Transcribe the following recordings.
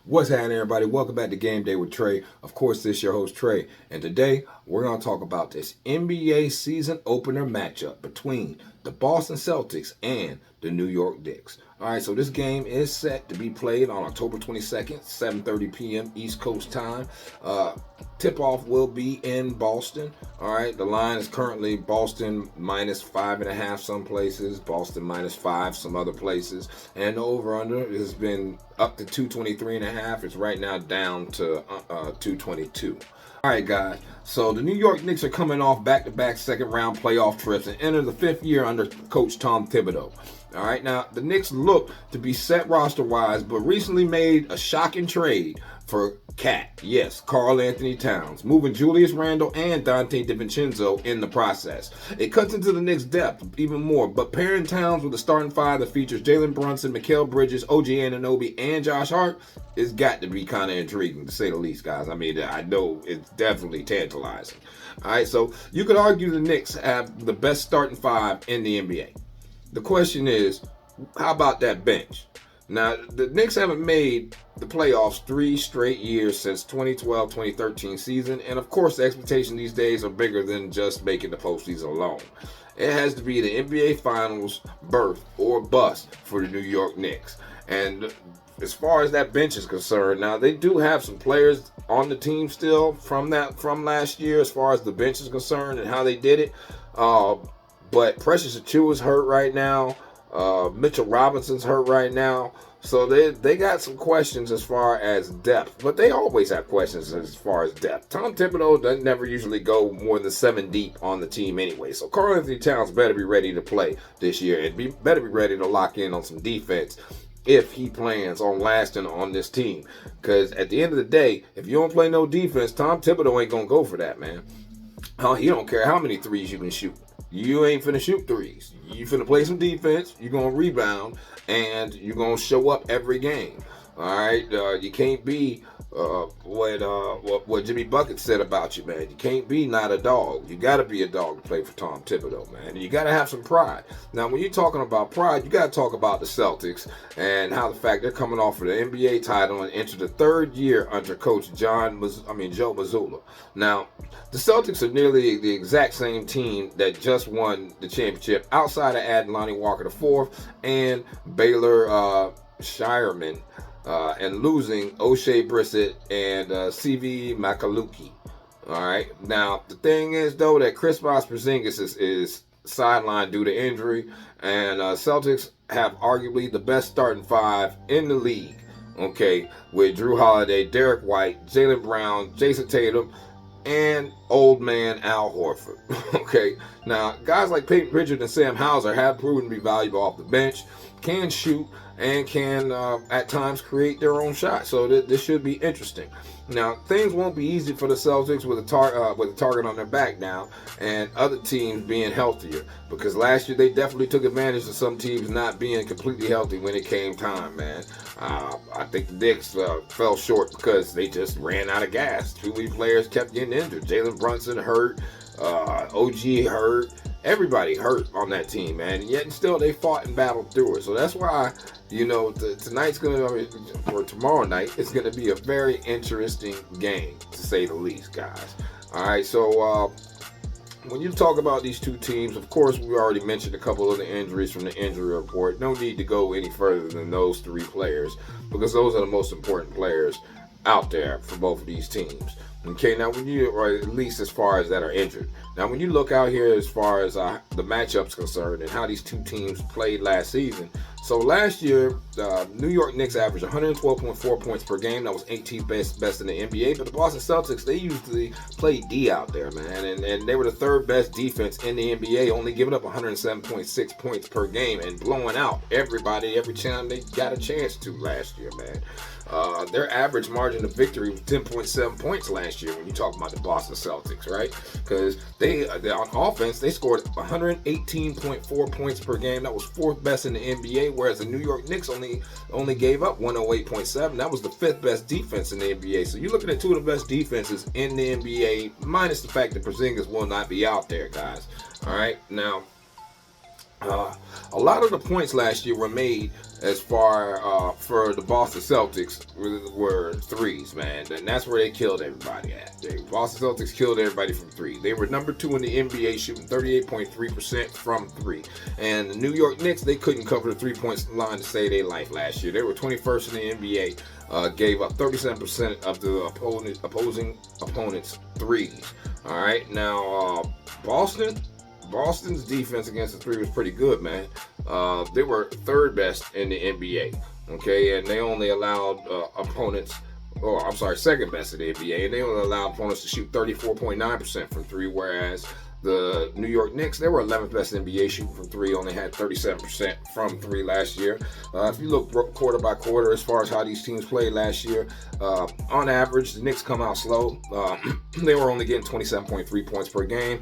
What's happening, everybody? Welcome back to Game Day with Trey. Of course, this is your host, Trey. And today, we're going to talk about this NBA season opener matchup between the Boston Celtics and the New York Knicks. All right, so this game is set to be played on October 22nd, 7:30 p.m. East Coast time. Tip-off will be in Boston. All right, the line is currently Boston -5.5 some places, Boston -5 some other places, and the over/under has been up to 223.5. It's right now down to 222. All right, guys. So the New York Knicks are coming off back-to-back second-round playoff trips and enter the fifth year under Coach Tom Thibodeau. All right, now the Knicks look to be set roster-wise, but recently made a shocking trade for Cat. Yes, Karl Anthony Towns, moving Julius Randle and Dante DiVincenzo in the process. It cuts into the Knicks' depth even more, but pairing Towns with a starting five that features Jalen Brunson, Mikal Bridges, OG Anunoby, and Josh Hart has got to be kind of intriguing, to say the least, guys. I mean, I know it's definitely tantalizing. All right, so you could argue the Knicks have the best starting five in the NBA. The question is, how about that bench? Now, the Knicks haven't made the playoffs 3 straight years since 2012-2013 season, and of course the expectations these days are bigger than just making the postseason alone. It has to be the NBA Finals berth or bust for the New York Knicks. And as far as that bench is concerned, now they do have some players on the team still from last year as far as the bench is concerned and how they did it. But Precious Achiuwa's hurt right now. Mitchell Robinson's hurt right now. So they got some questions as far as depth. But they always have questions as far as depth. Tom Thibodeau doesn't never usually go more than 7 deep on the team anyway. So Karl Anthony Towns better be ready to play this year and better be ready to lock in on some defense if he plans on lasting on this team. Because at the end of the day, if you don't play no defense, Tom Thibodeau ain't going to go for that, man. He don't care how many threes you can shoot. You ain't finna shoot threes. You finna play some defense. You're gonna rebound, and you're gonna show up every game. All right, you can't be what Jimmy Bucket said about you, man. You can't be not a dog. You got to be a dog to play for Tom Thibodeau, man. And you got to have some pride. Now, when you're talking about pride, you got to talk about the Celtics and how the fact they're coming off of the NBA title and enter the 3rd year under Coach Joe Mazzulla. Now, the Celtics are nearly the exact same team that just won the championship, outside of adding Lonnie Walker IV and Baylor Shireman. And losing O'Shea Brissett and CV Makaluki. All right. Now, the thing is, though, that Kristaps Porzingis is sidelined due to injury, and Celtics have arguably the best starting five in the league, okay, with Drew Holiday, Derek White, Jaylen Brown, Jason Tatum, and old man Al Horford. Okay. Now, guys like Peyton Pritchard and Sam Hauser have proven to be valuable off the bench, can shoot, and can at times create their own shot. So this should be interesting. Now, things won't be easy for the Celtics with a target on their back now, and other teams being healthier, because last year they definitely took advantage of some teams not being completely healthy when it came time, man. I think the Knicks fell short because they just ran out of gas. 2 lead players kept getting injured. Jalen Brunson hurt, OG hurt. Everybody hurt on that team, man. And yet still they fought and battled through it. So that's why, tonight's going to, or tomorrow night, it's going to be a very interesting game, to say the least, guys. All right, so when you talk about these two teams, of course, we already mentioned a couple of the injuries from the injury report. No need to go any further than those 3 players, because those are the most important players out there for both of these teams. Okay, now or at least as far as that are injured. Now, when you look out here as far as the matchups concerned and how these two teams played last season. So last year, New York Knicks averaged 112.4 points per game. That was 18th best in the NBA. But the Boston Celtics, they usually play D out there, man. And they were the 3rd best defense in the NBA, only giving up 107.6 points per game and blowing out everybody every time they got a chance to last year, man. Their average margin of victory was 10.7 points last year when you talk about the Boston Celtics, right? Because they on offense, they scored 118.4 points per game. That was 4th best in the NBA, whereas the New York Knicks only gave up 108.7. That was the 5th best defense in the NBA. So you're looking at 2 of the best defenses in the NBA, minus the fact that Porzingis will not be out there, guys. All right, now A lot of the points last year were made as far for the Boston Celtics were threes, man, and that's where they killed everybody at. The Boston Celtics killed everybody from three. They were number 2 in the NBA, shooting 38.3% from three. And the New York Knicks, they couldn't cover the 3-point line to save their life last year. They were 21st in the NBA, gave up 37% of the opposing opponents' threes. All right, now Boston's defense against the three was pretty good, man. They were third best in the NBA, okay, and they only allowed second best in the NBA, and they only allowed opponents to shoot 34.9% from three, whereas the New York Knicks, they were 11th best in the NBA shooting from three, only had 37% from three last year. If you look quarter by quarter as far as how these teams played last year, on average, the Knicks come out slow. They were only getting 27.3 points per game.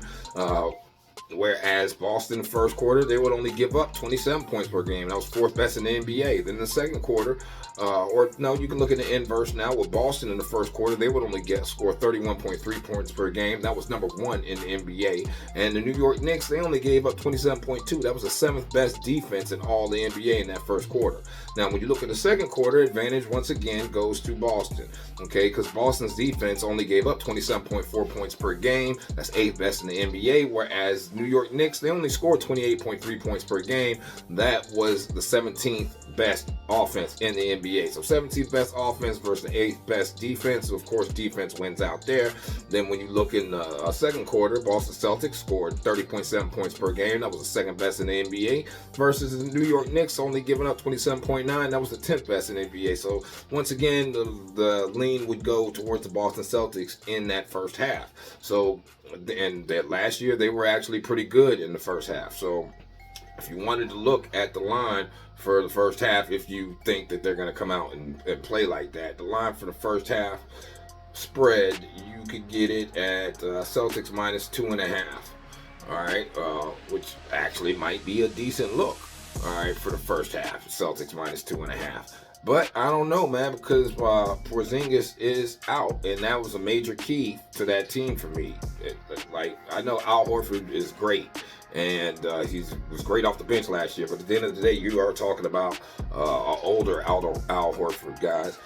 Whereas Boston first quarter, they would only give up 27 points per game. That was fourth best in the NBA. Then in the second quarter, you can look at the inverse now. With Boston in the first quarter, they would only score 31.3 points per game. That was number 1 in the NBA. And the New York Knicks, they only gave up 27.2. That was the 7th best defense in all the NBA in that first quarter. Now, when you look at the second quarter, advantage once again goes to Boston, okay? Because Boston's defense only gave up 27.4 points per game. That's 8th best in the NBA, whereas New York Knicks, they only scored 28.3 points per game. That was the 17th best offense in the NBA. So 17th best offense versus the 8th best defense. So of course, defense wins out there. Then when you look in the second quarter, Boston Celtics scored 30.7 points per game. That was the second best in the NBA. Versus the New York Knicks only giving up 27.9. That was the 10th best in the NBA. So once again, the lean would go towards the Boston Celtics in that first half. So, and that last year, they were actually pretty good in the first half. So if you wanted to look at the line for the first half, if you think that they're going to come out and play like that, the line for the first half spread, you could get it at Celtics minus 2.5. All right, which actually might be a decent look. All right, for the first half, Celtics minus 2.5. But I don't know, man, because Porzingis is out, and that was a major key to that team for me. I know Al Horford is great, and he was great off the bench last year. But at the end of the day, you are talking about an older Al Horford, guys.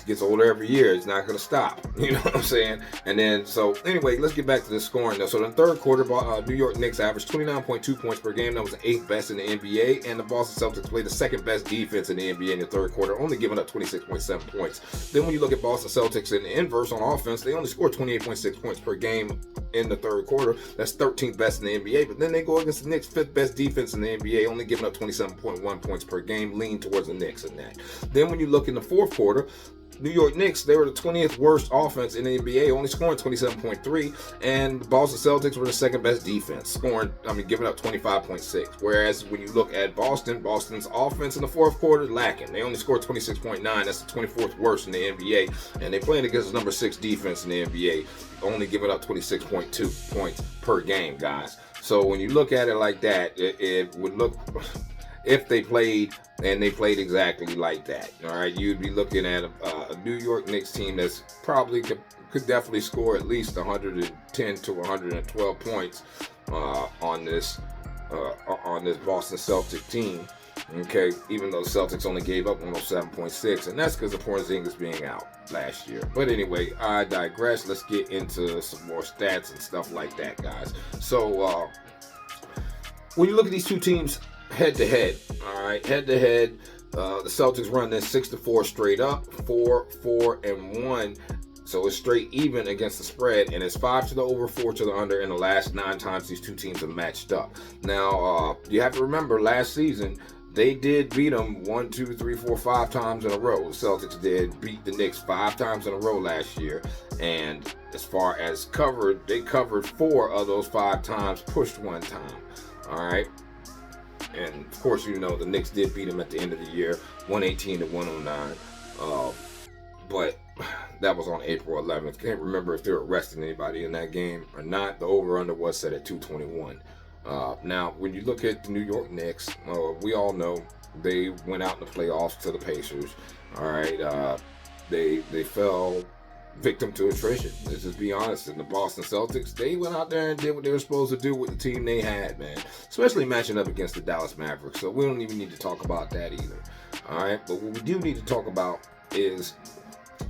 He gets older every year. It's not going to stop. You know what I'm saying? And then, so anyway, let's get back to the scoring. So in the third quarter, New York Knicks averaged 29.2 points per game. That was the 8th best in the NBA. And the Boston Celtics played the second best defense in the NBA in the third quarter, only giving up 26.7 points. Then when you look at Boston Celtics in the inverse on offense, they only scored 28.6 points per game in the third quarter. That's 13th best in the NBA. But then they go against the Knicks, 5th best defense in the NBA, only giving up 27.1 points per game, lean towards the Knicks in that. Then when you look in the fourth quarter, New York Knicks, they were the 20th worst offense in the NBA, only scoring 27.3, and the Boston Celtics were the second best defense, giving up 25.6. Whereas when you look at Boston's offense in the fourth quarter, lacking. They only scored 26.9. That's the 24th worst in the NBA, and they playing against the number 6 defense in the NBA, only giving up 26.2 points per game, guys. So when you look at it like that, it would look, if they played, and they played exactly like that, all right, you'd be looking at a New York Knicks team that's probably could definitely score at least 110 to 112 points on this Boston Celtic team. Okay, even though the Celtics only gave up 107.6, and that's because of Porzingis being out last year. But anyway, I digress. Let's get into some more stats and stuff like that, guys. So when you look at these two teams head to head, all right, head to head, the Celtics run this 6-4 straight up, 4-4-1. So it's straight even against the spread, and it's 5 to the over, 4 to the under in the last 9 times these two teams have matched up. Now, you have to remember last season, they did beat them 1, 2, 3, 4, 5 times in a row. The Celtics did beat the Knicks 5 times in a row last year. And as far as covered, they covered 4 of those 5 times, pushed 1 time. All right. And of course, you know, the Knicks did beat them at the end of the year, 118 to 109. But that was on April 11th. Can't remember if they were arresting anybody in that game or not. The over-under was set at 221. Now, when you look at the New York Knicks, we all know they went out in the playoffs to the Pacers. All right, they fell victim to attrition. Let's just be honest. And the Boston Celtics, they went out there and did what they were supposed to do with the team they had, man. Especially matching up against the Dallas Mavericks. So we don't even need to talk about that either. All right. But what we do need to talk about is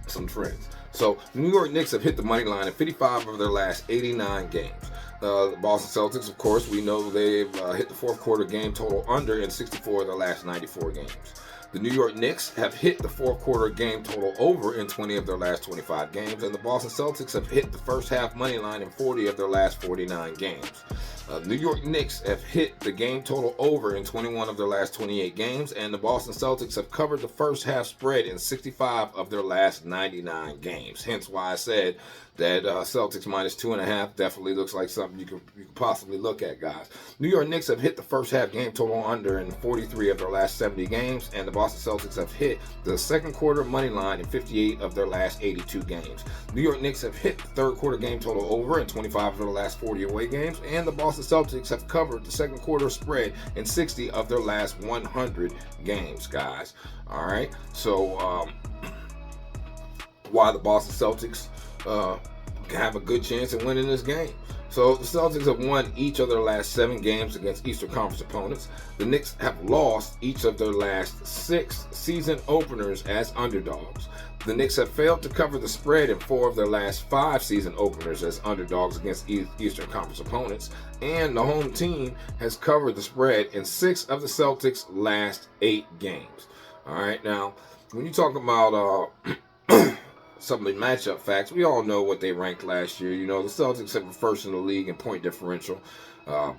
some trends. So the New York Knicks have hit the money line in 55 of their last 89 games. The Boston Celtics, of course, we know they've hit the fourth quarter game total under in 64 of their last 94 games. The New York Knicks have hit the fourth quarter game total over in 20 of their last 25 games, and the Boston Celtics have hit the first half money line in 40 of their last 49 games. New York Knicks have hit the game total over in 21 of their last 28 games, and the Boston Celtics have covered the first half spread in 65 of their last 99 games. Hence why I said that Celtics minus 2.5 definitely looks like something you could possibly look at, guys. New York Knicks have hit the first half game total under in 43 of their last 70 games, and the Boston Celtics have hit the second quarter money line in 58 of their last 82 games. New York Knicks have hit the third quarter game total over in 25 of their last 40 away games, and the Boston Celtics have covered the second quarter spread in 60 of their last 100 games, guys. All right, so why the Boston Celtics have a good chance of winning this game? So the Celtics have won each of their last 7 games against Eastern Conference opponents. The Knicks have lost each of their last 6 season openers as underdogs. The Knicks have failed to cover the spread in 4 of their last 5 season openers as underdogs against Eastern Conference opponents. And the home team has covered the spread in 6 of the Celtics' last 8 games. All right, now, when you talk about some of the matchup facts, we all know what they ranked last year. You know, the Celtics were first in the league in point differential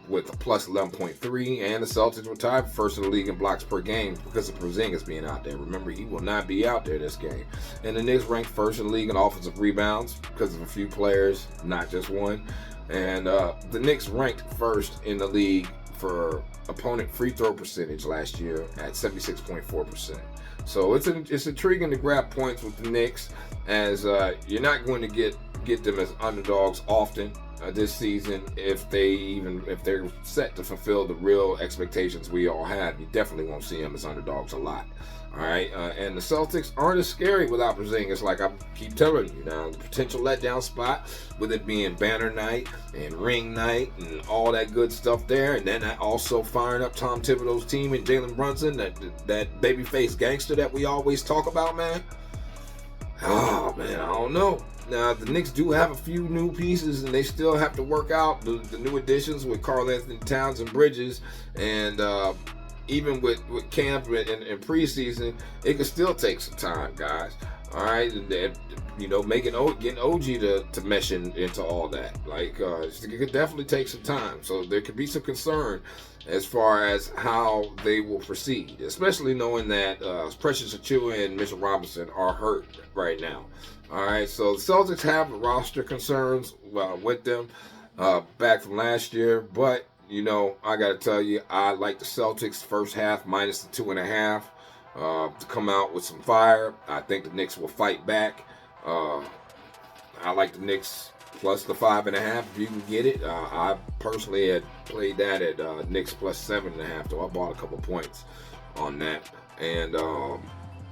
with a plus 11.3, and the Celtics were tied for first in the league in blocks per game because of Porzingis being out there. Remember, he will not be out there this game. And the Knicks ranked first in the league in offensive rebounds because of a few players, not just one. And the Knicks ranked first in the league for opponent free throw percentage last year at 76.4%. So it's intriguing to grab points with the Knicks, as you're not going to get them as underdogs often this season if they're set to fulfill the real expectations we all have. You definitely won't see them as underdogs a lot. All right, and the Celtics aren't as scary without Porzingis, like I keep telling you. Now, the potential letdown spot, with it being banner night and ring night and all that good stuff there, and then also firing up Tom Thibodeau's team and Jalen Brunson, that babyface gangster that we always talk about, man. Oh, man, I don't know. Now, the Knicks do have a few new pieces, and they still have to work out the new additions with Karl-Anthony Towns and Bridges, and even with camp and preseason, it could still take some time, guys. All right, and getting OG to mesh into all that, it could definitely take some time. So there could be some concern as far as how they will proceed, especially knowing that Precious Achiuwa and Mitchell Robinson are hurt right now. All right, so the Celtics have roster concerns with them back from last year, but I got to tell you, I like the Celtics first half minus the 2.5 to come out with some fire. I think the Knicks will fight back. I like the Knicks plus the 5.5 if you can get it. I personally had played that at Knicks plus 7.5, though I bought a couple points on that. And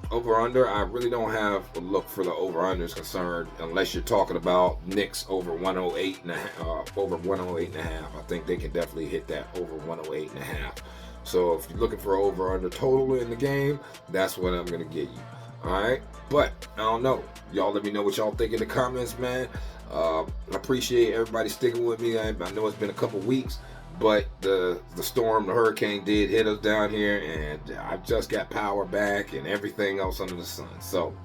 over-under, I really don't have a look for the over-unders concerned unless you're talking about Knicks over 108.5. I think they can definitely hit that over 108.5. So if you're looking for over-under total in the game, that's what I'm going to get you. All right? But I don't know. Y'all let me know what y'all think in the comments, man. I appreciate everybody sticking with me. I know it's been a couple weeks, but the hurricane did hit us down here, and I just got power back and everything else under the sun. So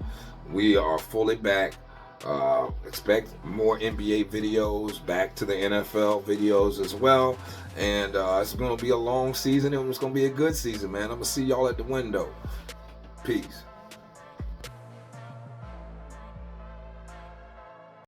we are fully back. Expect more NBA videos, back to the NFL videos as well. And it's going to be a long season, and it's going to be a good season, man. I'm going to see y'all at the window. Peace.